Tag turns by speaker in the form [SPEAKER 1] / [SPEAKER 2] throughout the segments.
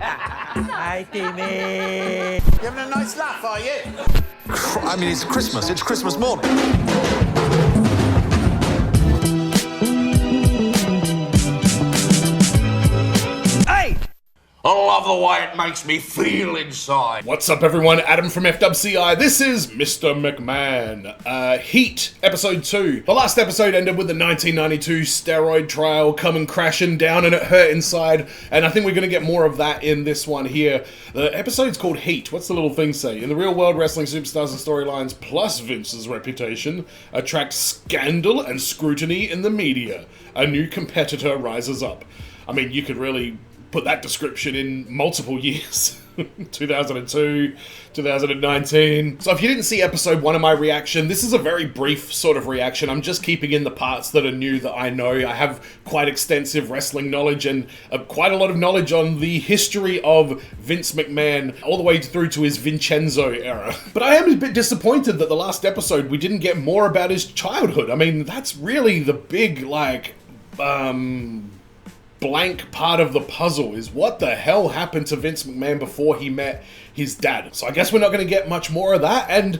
[SPEAKER 1] Hi, Timmy.
[SPEAKER 2] You having a nice laugh, are you?
[SPEAKER 3] I mean, it's Christmas. It's Christmas morning.
[SPEAKER 1] Hey!
[SPEAKER 4] I love the way it makes me feel inside.
[SPEAKER 5] What's up, everyone? Adam from FWCI. This is Mr. McMahon. Heat, Episode 2. The last episode ended with the 1992 steroid trial coming crashing down, and it hurt inside, and I think we're going to get more of that in this one here. The episode's called Heat. What's the little thing say? In the real world, wrestling superstars and storylines, plus Vince's reputation, attract scandal and scrutiny in the media. A new competitor rises up. I mean, you could really put that description in multiple years. 2002, 2019. So if you didn't see episode 1 of my reaction, this is a very brief sort of reaction. I'm just keeping in the parts that are new that I know. I have quite extensive wrestling knowledge and quite a lot of knowledge on the history of Vince McMahon all the way through to his Vincenzo era. But I am a bit disappointed that the last episode we didn't get more about his childhood. I mean, that's really the big, blank part of the puzzle is what the hell happened to Vince McMahon before he met his dad. So I guess we're not going to get much more of that, and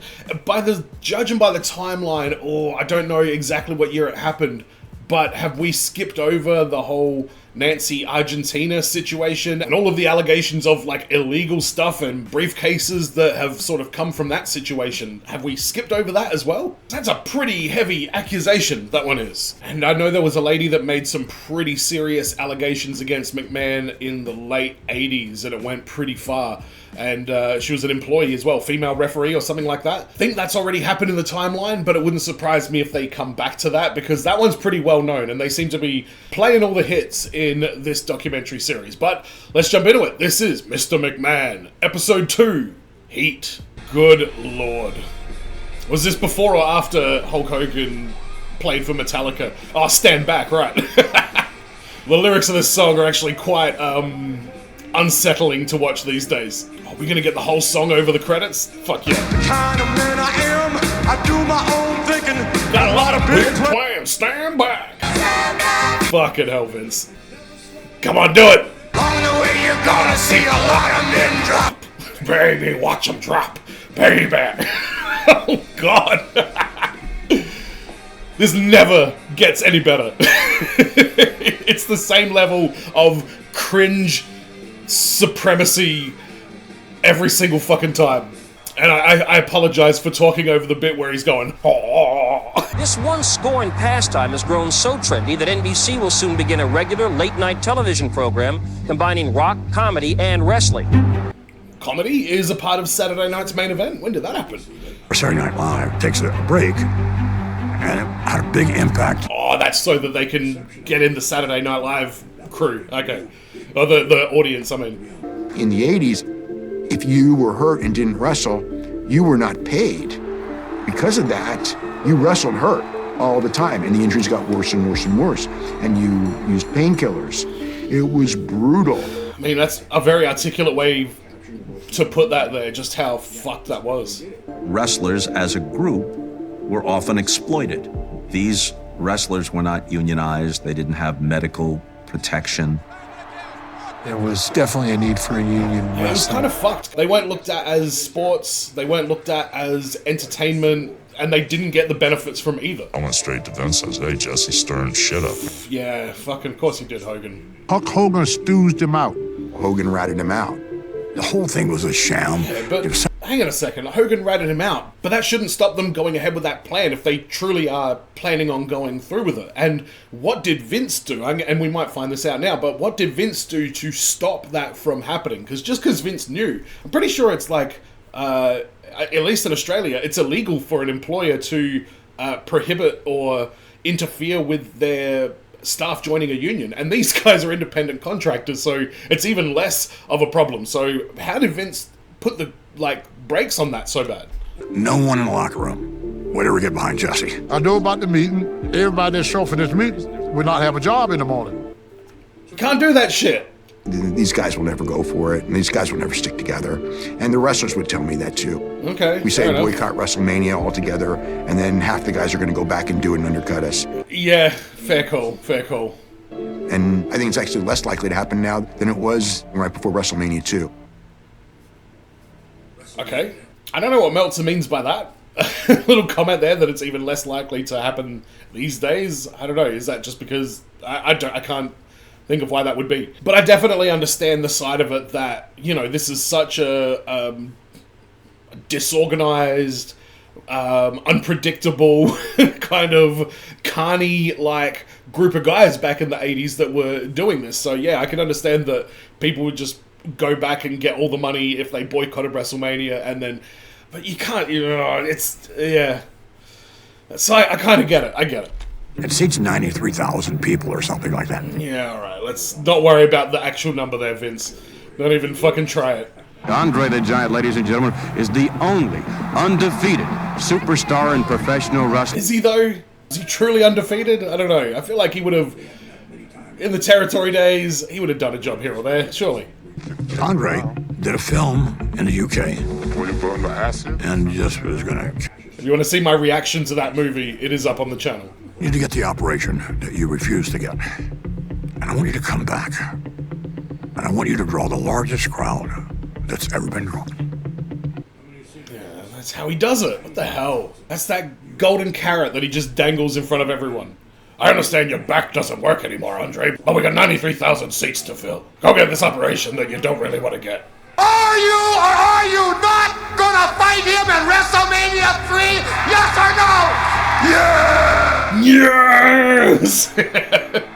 [SPEAKER 5] judging by the timeline, I don't know exactly what year it happened, but have we skipped over the whole Nancy Argentina situation and all of the allegations of illegal stuff and briefcases that have sort of come from that situation? Have we skipped over that as well? That's a pretty heavy accusation, that one is. And I know there was a lady that made some pretty serious allegations against McMahon in the late 80s, and it went pretty far. And she was an employee as well, female referee or something like that. I think that's already happened in the timeline, but it wouldn't surprise me if they come back to that, because that one's pretty well known, and they seem to be playing all the hits in this documentary series. But let's jump into it. This is Mr. McMahon, Episode 2, Heat. Good Lord. Was this before or after Hulk Hogan played for Metallica? Oh, Stand Back, right. The lyrics of this song are actually quite unsettling to watch these days. Are we gonna get the whole song over the credits? Fuck yeah.
[SPEAKER 6] The kind of man I am, I do my own thinking.
[SPEAKER 5] Got a lot of big plans. Stand back. Fucking hell, Vince. Come on, do it.
[SPEAKER 6] On the way you're gonna see a lot of men drop.
[SPEAKER 5] Baby, watch them drop. Baby. Oh, God. This never gets any better. It's the same level of cringe supremacy every single fucking time. And I apologize for talking over the bit where he's going, "Aww."
[SPEAKER 7] This one scoring pastime has grown so trendy that NBC will soon begin a regular late-night television program combining rock, comedy, and wrestling.
[SPEAKER 5] Comedy is a part of Saturday night's main event. When did that happen?
[SPEAKER 8] Saturday Night Live takes a break, and it had a big impact.
[SPEAKER 5] Oh, that's so that they can get in the Saturday Night Live crew. Okay. Oh, the audience, I mean.
[SPEAKER 9] In the 80s, if you were hurt and didn't wrestle, you were not paid. Because of that, you wrestled hurt all the time, and the injuries got worse and worse and worse, and you used painkillers. It was brutal.
[SPEAKER 5] I mean, that's a very articulate way to put that there, just how fucked that was.
[SPEAKER 10] Wrestlers as a group were often exploited. These wrestlers were not unionized, they didn't have medical protection.
[SPEAKER 8] There was definitely a need for a union.
[SPEAKER 5] Yeah, it was kind of fucked. They weren't looked at as sports, they weren't looked at as entertainment, and they didn't get the benefits from either.
[SPEAKER 11] I went straight to Vince and said, "Hey, Jesse, stirring shit up."
[SPEAKER 5] Yeah, fucking, of course he did, Hogan.
[SPEAKER 8] Hulk Hogan stoozed him out.
[SPEAKER 9] Hogan ratted him out.
[SPEAKER 8] The whole thing was a sham.
[SPEAKER 5] Yeah, but hang on a second. Hogan ratted him out, but that shouldn't stop them going ahead with that plan if they truly are planning on going through with it. And what did Vince do? And we might find this out now, but what did Vince do to stop that from happening? Because just because Vince knew, I'm pretty sure it's at least in Australia, it's illegal for an employer to prohibit or interfere with their staff joining a union, and these guys are independent contractors, so it's even less of a problem. So how did Vince put the brakes on that so bad?
[SPEAKER 8] No one in the locker room would ever get behind Jesse.
[SPEAKER 12] I know about the meeting. Everybody that show for this meeting would not have a job in the morning.
[SPEAKER 5] Can't do that shit.
[SPEAKER 9] These guys will never go for it, and these guys will never stick together. And the wrestlers would tell me that too.
[SPEAKER 5] Okay.
[SPEAKER 9] We say boycott WrestleMania altogether, and then half the guys are going to go back and do it and undercut us.
[SPEAKER 5] Yeah, fair call, fair call.
[SPEAKER 9] And I think it's actually less likely to happen now than it was right before WrestleMania 2.
[SPEAKER 5] Okay. I don't know what Meltzer means by that. Little comment there that it's even less likely to happen these days. I don't know. Is that just because I can't think of why that would be? But I definitely understand the side of it that, you know, this is such a disorganized, unpredictable kind of carny-like group of guys back in the 80s that were doing this. So yeah, I can understand that people would just go back and get all the money if they boycotted WrestleMania, and then, but you can't, you know, it's, yeah. So I kind of get it, I get it.
[SPEAKER 8] It seats 93,000 people or something like that.
[SPEAKER 5] Yeah, alright, let's not worry about the actual number there, Vince. Don't even fucking try it.
[SPEAKER 13] Andre the Giant, ladies and gentlemen, is the only undefeated superstar in professional wrestling.
[SPEAKER 5] Is he though? Is he truly undefeated? I don't know. I feel like he would have, in the territory days, he would have done a job here or there, surely.
[SPEAKER 8] Andre did a film in the UK.
[SPEAKER 11] Will you burn the acid?
[SPEAKER 8] And just was gonna...
[SPEAKER 5] If you want to see my reaction to that movie, it is up on the channel.
[SPEAKER 8] You need to get the operation that you refused to get. And I want you to come back. And I want you to draw the largest crowd that's ever been drawn.
[SPEAKER 5] Yeah, that's how he does it. What the hell? That's that golden carrot that he just dangles in front of everyone. I understand your back doesn't work anymore, Andre, but we got 93,000 seats to fill. Go get this operation that you don't really want to get.
[SPEAKER 2] Are you or are you not gonna fight him in WrestleMania 3? Yes or no?
[SPEAKER 5] Yes!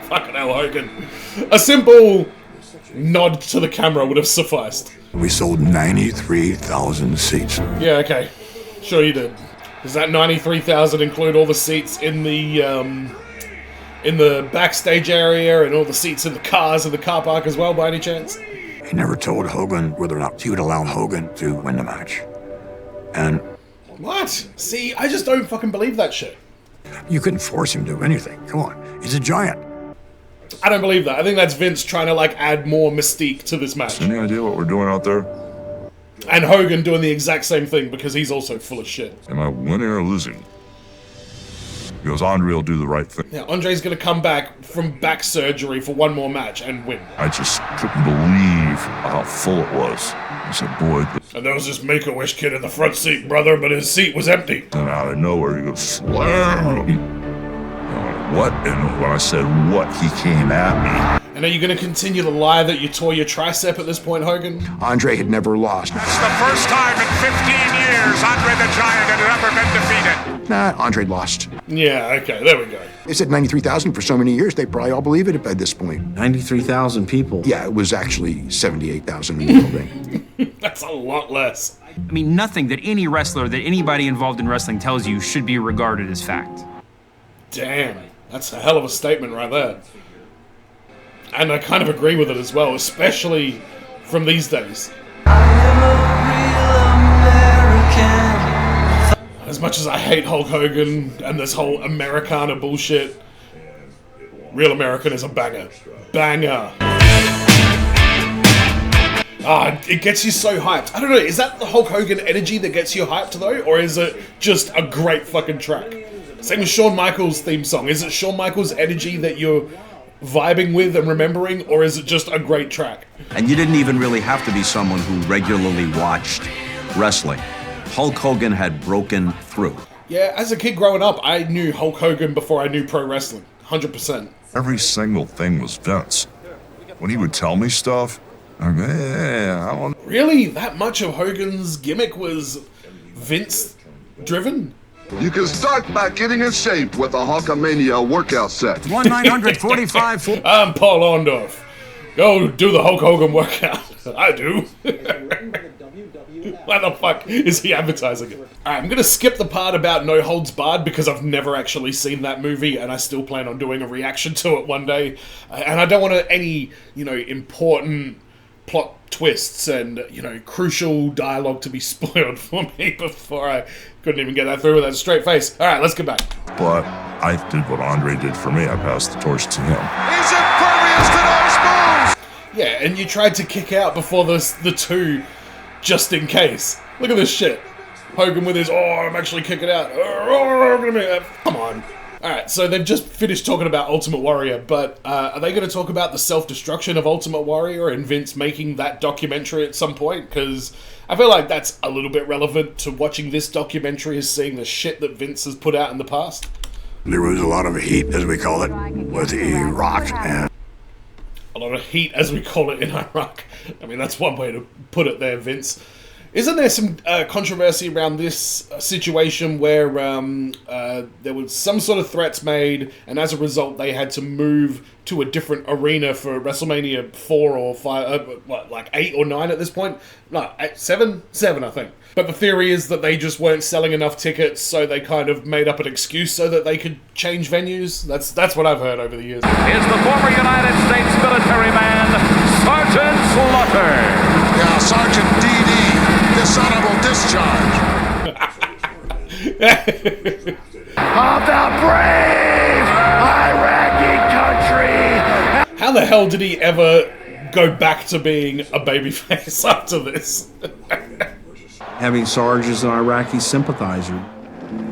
[SPEAKER 5] Fucking hell, Hogan. A simple nod to the camera would have sufficed.
[SPEAKER 8] We sold 93,000 seats.
[SPEAKER 5] Yeah, okay. Sure you did. Does that 93,000 include all the seats in the backstage area and all the seats in the cars in the car park as well, by any chance?
[SPEAKER 8] He never told Hogan whether or not he would allow Hogan to win the match. And...
[SPEAKER 5] What? See, I just don't fucking believe that shit.
[SPEAKER 8] You couldn't force him to do anything. Come on. He's a giant.
[SPEAKER 5] I don't believe that. I think that's Vince trying to, like, add more mystique to this match.
[SPEAKER 11] Any idea what we're doing out there?
[SPEAKER 5] And Hogan doing the exact same thing because he's also full of shit.
[SPEAKER 11] Am I winning or losing? Because Andre will do the right thing.
[SPEAKER 5] Yeah, Andre's gonna come back from back surgery for one more match and win.
[SPEAKER 11] I just couldn't believe how full it was. I said, boy.
[SPEAKER 5] And there was this Make-A-Wish kid in the front seat, brother, but his seat was empty.
[SPEAKER 11] And out of nowhere, he goes, slam! What? And when I said what, he came at me.
[SPEAKER 5] And are you going to continue to lie that you tore your tricep at this point, Hogan?
[SPEAKER 9] Andre had never lost.
[SPEAKER 6] That's the first time in 15 years Andre the Giant had ever been defeated.
[SPEAKER 9] Nah, Andre lost.
[SPEAKER 5] Yeah, okay, there we go.
[SPEAKER 9] They said 93,000 for so many years, they probably all believe it at this point.
[SPEAKER 13] 93,000 people.
[SPEAKER 9] Yeah, it was actually 78,000 in the building.
[SPEAKER 5] That's a lot less.
[SPEAKER 14] I mean, nothing that any wrestler, that anybody involved in wrestling tells you should be regarded as fact.
[SPEAKER 5] Damn, that's a hell of a statement right there. And I kind of agree with it as well, especially from these days. As much as I hate Hulk Hogan and this whole Americana bullshit, Real American is a banger. Banger. It gets you so hyped. I don't know, is that the Hulk Hogan energy that gets you hyped though? Or is it just a great fucking track? Same with Shawn Michaels' theme song. Is it Shawn Michaels' energy that you're vibing with and remembering, or is it just a great track?
[SPEAKER 10] And you didn't even really have to be someone who regularly watched wrestling. Hulk Hogan had broken through.
[SPEAKER 5] Yeah, as a kid growing up, I knew Hulk Hogan before I knew pro wrestling. 100%.
[SPEAKER 11] Every single thing was Vince. When he would tell me stuff, I'd go, yeah, I don't...
[SPEAKER 5] Really? That much of Hogan's gimmick was Vince-driven?
[SPEAKER 15] You can start by getting in shape with a Hulkamania workout set.
[SPEAKER 13] 1-945...
[SPEAKER 5] I'm Paul Orndorff. Go do the Hulk Hogan workout. I do. Why the fuck is he advertising it? Alright, I'm gonna skip the part about No Holds Barred because I've never actually seen that movie and I still plan on doing a reaction to it one day. And I don't want any, important plot twists and, crucial dialogue to be spoiled for me before I couldn't even get that through with a straight face. Alright, let's get back.
[SPEAKER 11] But I did what Andre did for me. I passed the torch to him.
[SPEAKER 6] He's impervious to those moves!
[SPEAKER 5] Yeah, and you tried to kick out before the two, just in case. Look at this shit. Hogan with his, I'm actually kicking out. Come on. Alright, so they've just finished talking about Ultimate Warrior, but are they going to talk about the self-destruction of Ultimate Warrior and Vince making that documentary at some point? Because I feel like that's a little bit relevant to watching this documentary, is seeing the shit that Vince has put out in the past.
[SPEAKER 8] There was a lot of heat, as we call it, with Iraq and...
[SPEAKER 5] A lot of heat, as we call it, in Iraq. I mean, that's one way to put it there, Vince. Isn't there some controversy around this situation where there was some sort of threats made, and as a result, they had to move to a different arena for WrestleMania 4 or 5, like 8 or 9 at this point? No, 7? 7, I think. But the theory is that they just weren't selling enough tickets, so they kind of made up an excuse so that they could change venues. That's what I've heard over the years.
[SPEAKER 16] Is the former United States military man, Sergeant Slaughter.
[SPEAKER 2] Yeah, Sergeant D.D. Dishonorable discharge.
[SPEAKER 16] Of the brave Iraqi country.
[SPEAKER 5] How the hell did he ever go back to being a babyface after this?
[SPEAKER 17] Having Sarge as an Iraqi sympathizer,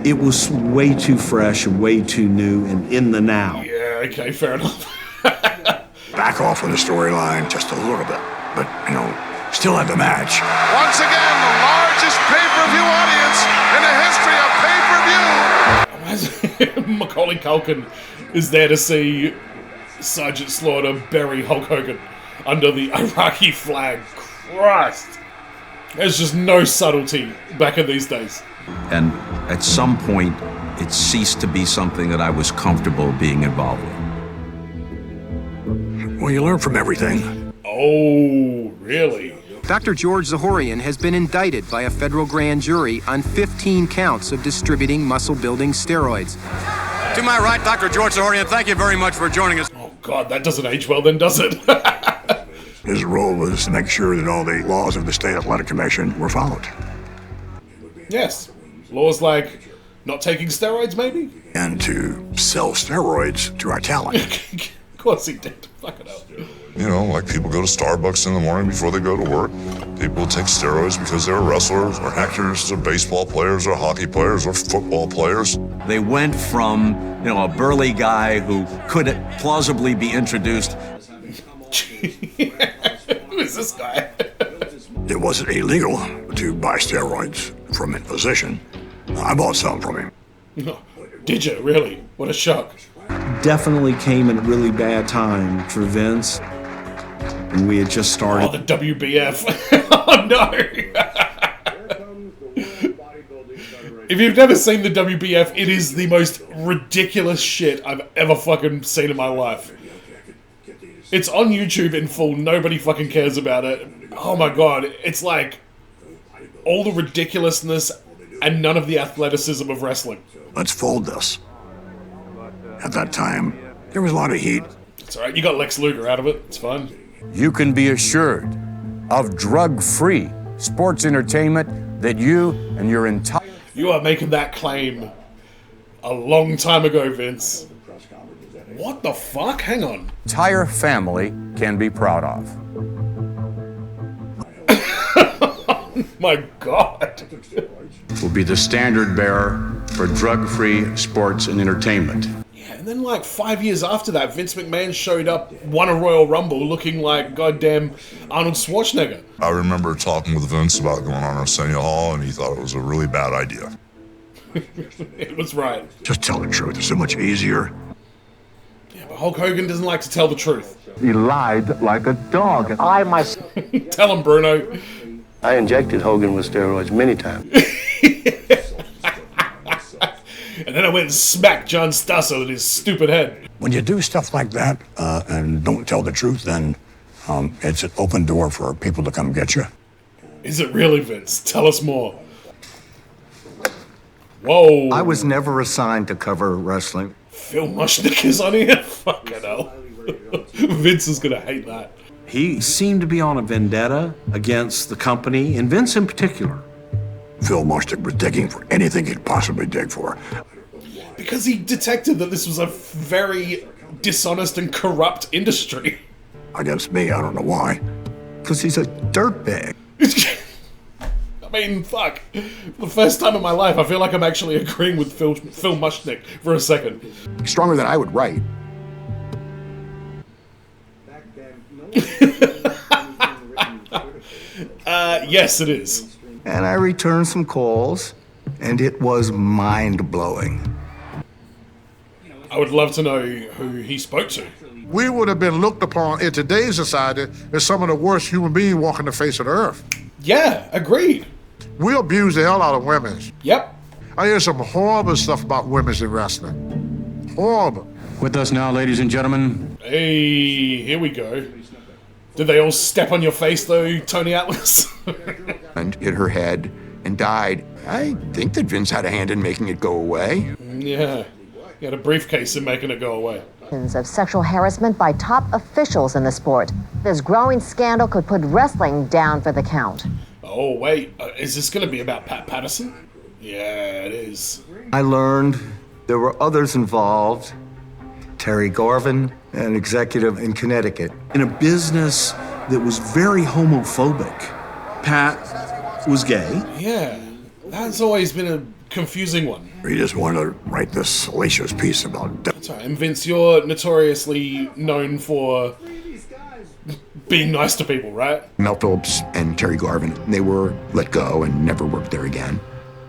[SPEAKER 17] it was way too fresh and way too new and in the now.
[SPEAKER 5] Yeah, okay, fair enough.
[SPEAKER 8] Back off of the storyline just a little bit, but, still had the match.
[SPEAKER 2] Once again, the largest pay-per-view audience in the history of pay-per-view.
[SPEAKER 5] Macaulay Culkin is there to see Sergeant Slaughter bury Hulk Hogan under the Iraqi flag. Christ. There's just no subtlety back in these days.
[SPEAKER 10] And at some point, it ceased to be something that I was comfortable being involved with.
[SPEAKER 8] Well, you learn from everything.
[SPEAKER 5] Oh, really?
[SPEAKER 18] Dr. George Zahorian has been indicted by a federal grand jury on 15 counts of distributing muscle-building steroids.
[SPEAKER 13] To my right, Dr. George Zahorian, thank you very much for joining us.
[SPEAKER 5] Oh, God, that doesn't age well then, does it?
[SPEAKER 8] His role was to make sure that all the laws of the State Athletic Commission were followed.
[SPEAKER 5] Yes. Laws like not taking steroids, maybe?
[SPEAKER 8] And to sell steroids to our talent.
[SPEAKER 5] Of course he did. Fuck it up.
[SPEAKER 11] Like people go to Starbucks in the morning before they go to work. People take steroids because they're wrestlers or actors or baseball players or hockey players or football players.
[SPEAKER 10] They went from, a burly guy who could plausibly be introduced.
[SPEAKER 5] Who is this guy?
[SPEAKER 8] It wasn't illegal to buy steroids from a physician. I bought some from him.
[SPEAKER 5] Did you? Really? What a shock.
[SPEAKER 17] Definitely came in a really bad time for Vince. And we had just started.
[SPEAKER 5] Oh, the WBF. Oh, no. If you've never seen the WBF, it is the most ridiculous shit I've ever fucking seen in my life. It's on YouTube in full. Nobody fucking cares about it. Oh my God. It's like all the ridiculousness and none of the athleticism of wrestling.
[SPEAKER 8] Let's fold this. At that time, there was a lot of heat.
[SPEAKER 5] It's alright. You got Lex Luger out of it. It's fine.
[SPEAKER 13] You can be assured of drug-free sports entertainment that you and your entire...
[SPEAKER 5] You are making that claim a long time ago, Vince. What the fuck? Hang on.
[SPEAKER 13] Entire family can be proud of.
[SPEAKER 5] Oh my God.
[SPEAKER 13] Will be the standard bearer for drug-free sports and entertainment.
[SPEAKER 5] Yeah, and then like 5 years after that, Vince McMahon showed up, won a Royal Rumble looking like goddamn Arnold Schwarzenegger.
[SPEAKER 11] I remember talking with Vince about going on Arsenio Hall, and he thought it was a really bad idea.
[SPEAKER 5] It was right.
[SPEAKER 8] Just tell the truth. It's so much easier.
[SPEAKER 5] Yeah, but Hulk Hogan doesn't like to tell the truth.
[SPEAKER 19] He lied like a dog. I myself...
[SPEAKER 5] Tell him, Bruno.
[SPEAKER 19] I injected Hogan with steroids many times.
[SPEAKER 5] And then I went and smacked John Stusso in his stupid head.
[SPEAKER 8] When you do stuff like that and don't tell the truth, then it's an open door for people to come get you.
[SPEAKER 5] Is it really, Vince? Tell us more. Whoa.
[SPEAKER 19] I was never assigned to cover wrestling.
[SPEAKER 5] Phil Mushnick is on here? Fucking hell. Vince is gonna hate that.
[SPEAKER 17] He seemed to be on a vendetta against the company, and Vince in particular.
[SPEAKER 8] Phil Mushnick was digging for anything he'd possibly dig for.
[SPEAKER 5] Because he detected that this was a very dishonest and corrupt industry.
[SPEAKER 8] Against me, I don't know why.
[SPEAKER 19] Because he's a dirtbag.
[SPEAKER 5] mean, fuck. For the first time in my life, I feel like I'm actually agreeing with Phil Mushnick for a second.
[SPEAKER 9] Stronger than I would write.
[SPEAKER 5] Yes, it is.
[SPEAKER 19] And I returned some calls, and it was mind-blowing.
[SPEAKER 5] I would love to know who he spoke to.
[SPEAKER 12] We would have been looked upon in today's society as some of the worst human beings walking the face of the earth.
[SPEAKER 5] Yeah, agreed.
[SPEAKER 12] We abuse the hell out of women.
[SPEAKER 5] Yep.
[SPEAKER 12] I hear some horrible stuff about women in wrestling. Horrible.
[SPEAKER 13] With us now, ladies and gentlemen.
[SPEAKER 5] Hey, here we go. Did they all step on your face, though, Tony Atlas?
[SPEAKER 9] And hit her head and died. I think that Vince had a hand in making it go away.
[SPEAKER 5] Yeah. He had a briefcase in making it go away.
[SPEAKER 20] Of sexual harassment by top officials in the sport. This growing scandal could put wrestling down for the count.
[SPEAKER 5] Oh, wait. Is this going to be about Pat Patterson? Yeah, it is.
[SPEAKER 19] I learned there were others involved. Terry Garvin, an executive in Connecticut.
[SPEAKER 17] In a business that was very homophobic, Pat was gay.
[SPEAKER 5] Yeah, that's always been a confusing one.
[SPEAKER 8] He just wanted to write this salacious piece about death.
[SPEAKER 5] That's right. And Vince, you're notoriously known for being nice to people, right?
[SPEAKER 9] Mel Phillips and Terry Garvin, they were let go and never worked there again.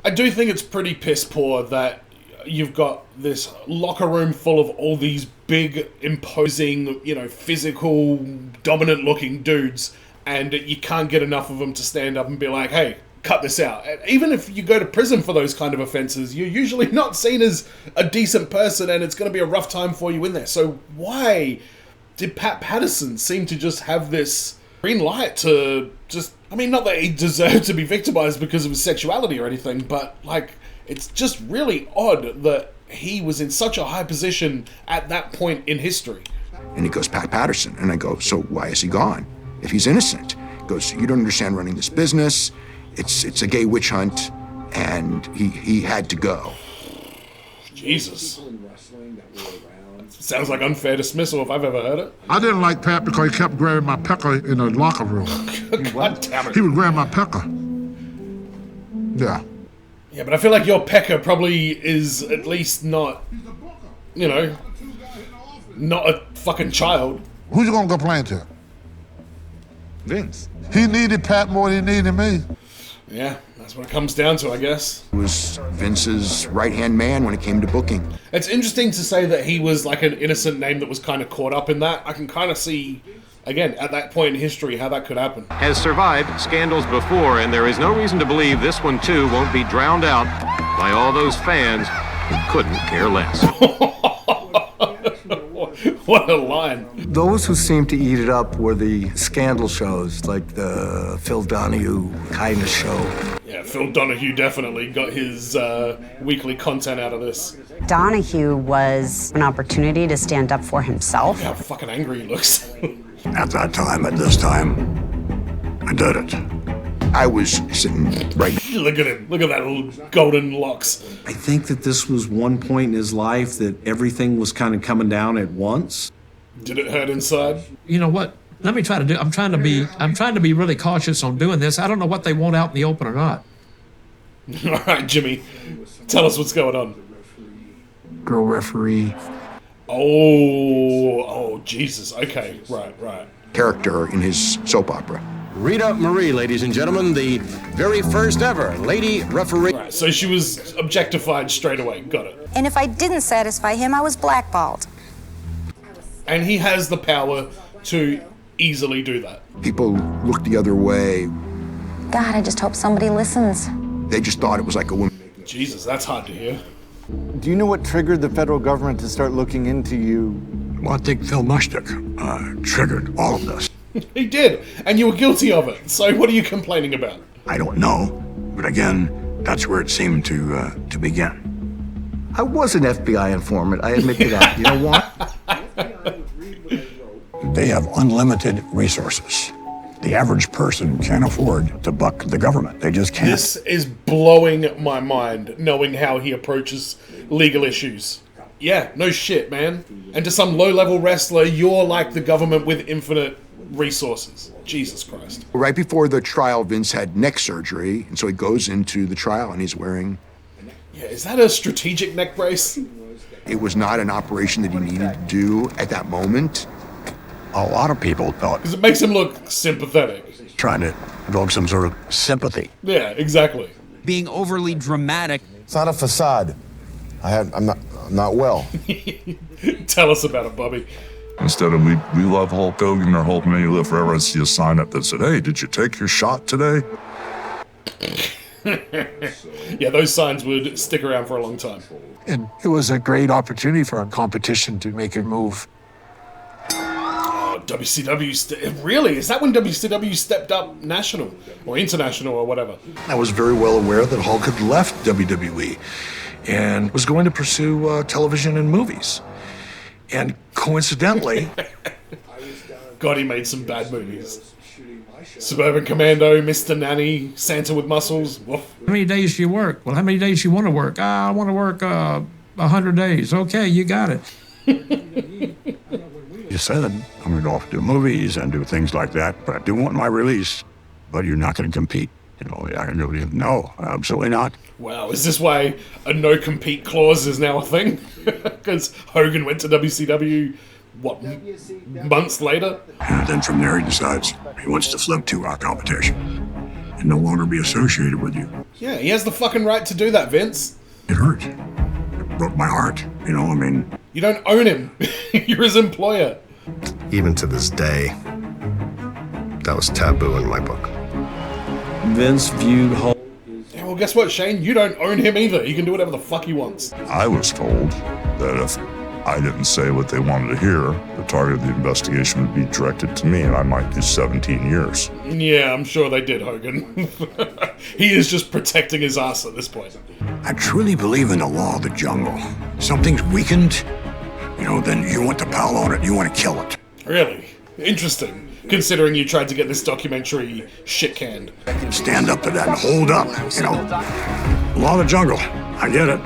[SPEAKER 5] I do think it's pretty piss poor that you've got this locker room full of all these big, imposing, physical, dominant-looking dudes, and you can't get enough of them to stand up and be like, hey, cut this out. And even if you go to prison for those kind of offenses, you're usually not seen as a decent person, and it's going to be a rough time for you in there. So why did Pat Patterson seem to just have this green light to just... I mean, not that he deserved to be victimized because of his sexuality or anything, but, it's just really odd that he was in such a high position at that point in history.
[SPEAKER 9] And he goes, Pat Patterson. And I go, so why is he gone? If he's innocent. He goes, you don't understand running this business. It's a gay witch hunt, and he had to go.
[SPEAKER 5] Jesus. Sounds like unfair dismissal if I've ever heard it.
[SPEAKER 12] I didn't like Pat because he kept grabbing my pecker in the locker room.
[SPEAKER 5] God damn it.
[SPEAKER 12] He would grab my pecker. Yeah.
[SPEAKER 5] Yeah, but I feel like your pecker probably is at least not, not a fucking child.
[SPEAKER 12] Who's you gonna complain to?
[SPEAKER 9] Vince.
[SPEAKER 12] He needed Pat more than he needed me.
[SPEAKER 5] Yeah, that's what it comes down to, I guess.
[SPEAKER 9] He was Vince's right-hand man when it came to booking.
[SPEAKER 5] It's interesting to say that he was like an innocent name that was kind of caught up in that. I can kind of see, again, at that point in history, how that could happen.
[SPEAKER 7] Has survived scandals before, and there is no reason to believe this one, too, won't be drowned out by all those fans who couldn't care less.
[SPEAKER 5] What a line.
[SPEAKER 19] Those who seemed to eat it up were the scandal shows, like the Phil Donahue Kindness Show.
[SPEAKER 5] Yeah, Phil Donahue definitely got his weekly content out of this.
[SPEAKER 21] Donahue was an opportunity to stand up for himself.
[SPEAKER 5] Look how fucking angry he looks.
[SPEAKER 8] At that time, at this time, I did it.
[SPEAKER 9] I was sitting right.
[SPEAKER 5] Look at him. Look at that little golden locks.
[SPEAKER 17] I think that this was one point in his life that everything was kind of coming down at once.
[SPEAKER 5] Did it hurt inside?
[SPEAKER 22] You know what? Let me try to do. I'm trying to be really cautious on doing this. I don't know what they want out in the open or not.
[SPEAKER 5] All right, Jimmy, tell us what's going on.
[SPEAKER 9] Girl referee.
[SPEAKER 5] Oh, Jesus. Okay, right.
[SPEAKER 9] Character in his soap opera.
[SPEAKER 13] Rita Marie, ladies and gentlemen, the very first ever lady referee.
[SPEAKER 5] Right, so she was objectified straight away. Got it.
[SPEAKER 23] And if I didn't satisfy him, I was blackballed.
[SPEAKER 5] And he has the power to easily do that.
[SPEAKER 9] People look the other way.
[SPEAKER 23] God, I just hope somebody listens.
[SPEAKER 9] They just thought it was like a woman.
[SPEAKER 5] Jesus, that's hard to hear.
[SPEAKER 24] Do you know what triggered the federal government to start looking into you?
[SPEAKER 8] Well, I think Phil Mushnick triggered all of this.
[SPEAKER 5] He did, and you were guilty of it. So what are you complaining about?
[SPEAKER 8] I don't know, but again, that's where it seemed to begin.
[SPEAKER 19] I was an FBI informant, I admit to that. You know what?
[SPEAKER 8] They have unlimited resources. The average person can't afford to buck the government. They just can't.
[SPEAKER 5] This is blowing my mind, knowing how he approaches legal issues. Yeah, no shit, man. And to some low-level wrestler, you're like the government with infinite resources. Jesus Christ.
[SPEAKER 9] Right before the trial, Vince had neck surgery, and so he goes into the trial and he's wearing...
[SPEAKER 5] Yeah, is that a strategic neck brace?
[SPEAKER 9] It was not an operation that he needed to do at that moment.
[SPEAKER 8] A lot of people thought...
[SPEAKER 5] Because it makes him look sympathetic.
[SPEAKER 8] Trying to evoke some sort of sympathy.
[SPEAKER 5] Yeah, exactly.
[SPEAKER 1] Being overly dramatic.
[SPEAKER 24] It's not a facade. I'm not well.
[SPEAKER 5] Tell us about it, Bobby.
[SPEAKER 11] Instead of we love Hulk Hogan or Hulk May live forever, I see a sign up that said, hey, did you take your shot today?
[SPEAKER 5] Yeah, those signs would stick around for a long time.
[SPEAKER 12] And it was a great opportunity for a competition to make a move.
[SPEAKER 5] Oh, WCW, really? Is that when WCW stepped up national or international or whatever?
[SPEAKER 8] I was very well aware that Hulk had left WWE and was going to pursue television and movies. And coincidentally...
[SPEAKER 5] God, he made some bad movies. Suburban Commando, Mr. Nanny, Santa with Muscles. Woof.
[SPEAKER 22] How many days do you work? Well, how many days do you want to work? I want to work 100 days. Okay, you got it.
[SPEAKER 8] You said I'm going to go off to do movies and do things like that, but I do want my release. But you're not going to compete. You know, I can go, no, absolutely not.
[SPEAKER 5] Wow, is this why a no-compete clause is now a thing? Because Hogan went to WCW, what, months later?
[SPEAKER 8] And then from there he decides he wants to flip to our competition and no longer be associated with you.
[SPEAKER 5] Yeah, he has the fucking right to do that, Vince.
[SPEAKER 8] It hurt. It broke my heart, you know, I mean...
[SPEAKER 5] You don't own him. You're his employer.
[SPEAKER 3] Even to this day, that was taboo in my book.
[SPEAKER 17] Vince viewed Hulk...
[SPEAKER 5] Yeah, well, guess what, Shane? You don't own him either. He can do whatever the fuck he wants.
[SPEAKER 11] I was told that if I didn't say what they wanted to hear, the target of the investigation would be directed to me, and I might do 17 years.
[SPEAKER 5] Yeah, I'm sure they did, Hogan. He is just protecting his ass at this point.
[SPEAKER 8] I truly believe in the law of the jungle. Something's weakened, you know, then you want to pile on it, you want to kill it.
[SPEAKER 5] Really? Interesting. Considering you tried to get this documentary shit canned.
[SPEAKER 8] Stand up to that and hold up, you know. Law of the jungle, I get it.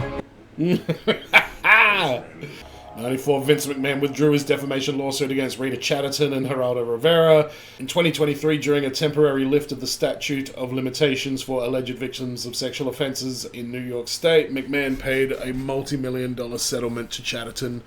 [SPEAKER 5] 94, Vince McMahon withdrew his defamation lawsuit against Rita Chatterton and Geraldo Rivera. In 2023, during a temporary lift of the statute of limitations for alleged victims of sexual offenses in New York State, McMahon paid a multi-million-dollar settlement to Chatterton.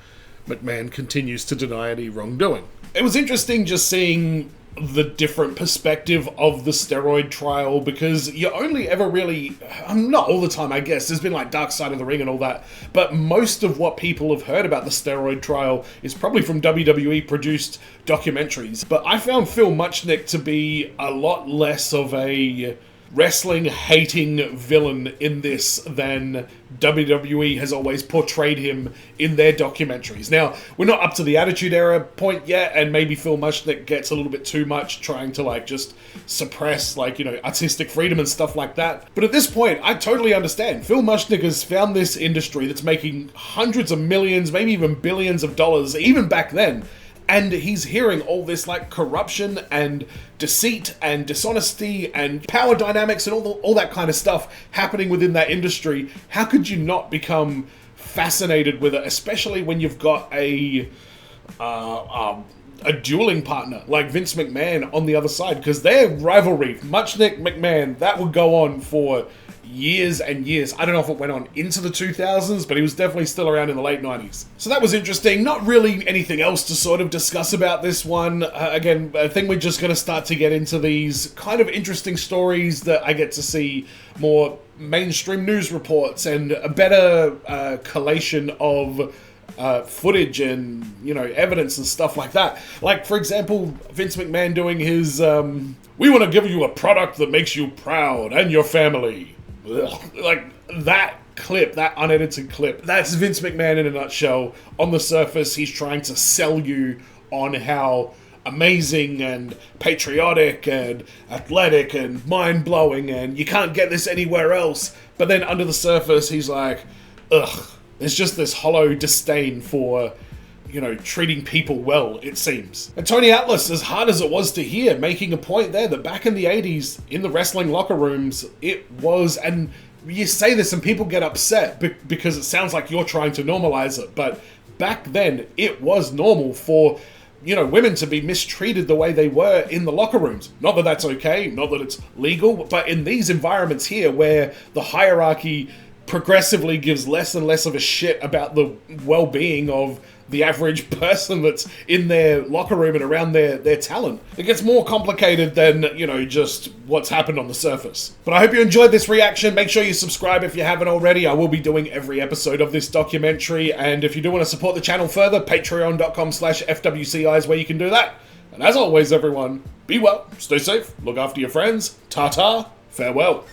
[SPEAKER 5] McMahon continues to deny any wrongdoing. It was interesting just seeing the different perspective of the steroid trial, because you only ever really, not all the time I guess, there's been like Dark Side of the Ring and all that, but most of what people have heard about the steroid trial is probably from WWE produced documentaries. But I found Phil Muchnick to be a lot less of a wrestling-hating villain in this than WWE has always portrayed him in their documentaries. Now, we're not up to the Attitude Era point yet, and maybe Phil Muchnick gets a little bit too much trying to, like, just suppress, like, you know, artistic freedom and stuff like that. But at this point, I totally understand. Phil Muchnick has found this industry that's making hundreds of millions, maybe even billions of dollars, even back then, and he's hearing all this, like, corruption and deceit and dishonesty and power dynamics and all that kind of stuff happening within that industry. How could you not become fascinated with it, especially when you've got a dueling partner like Vince McMahon on the other side? Because their rivalry, Muchnick-McMahon, that would go on for years and years. I don't know if it went on into the 2000s, but he was definitely still around in the late 90s. So that was interesting. Not really anything else to sort of discuss about this one. Again, I think we're just going to start to get into these kind of interesting stories that I get to see more mainstream news reports and a better collation of footage and, you know, evidence and stuff like that. Like, for example, Vince McMahon doing his, we want to give you a product that makes you proud and your family. Ugh. Like, that clip, that unedited clip, that's Vince McMahon in a nutshell. On the surface, he's trying to sell you on how amazing and patriotic and athletic and mind-blowing and you can't get this anywhere else. But then under the surface, he's like, ugh, there's just this hollow disdain for, you know, treating people well, it seems. And Tony Atlas, as hard as it was to hear, making a point there that back in the 80s, in the wrestling locker rooms, it was, and you say this and people get upset because it sounds like you're trying to normalize it, but back then, it was normal for women to be mistreated the way they were in the locker rooms. Not that that's okay, not that it's legal, but in these environments here where the hierarchy progressively gives less and less of a shit about the well-being of the average person that's in their locker room and around their talent. It gets more complicated than, just what's happened on the surface. But I hope you enjoyed this reaction. Make sure you subscribe if you haven't already. I will be doing every episode of this documentary, and if you do want to support the channel further, patreon.com/FWCI is where you can do that. And as always, everyone, be well, stay safe, look after your friends, ta-ta, farewell.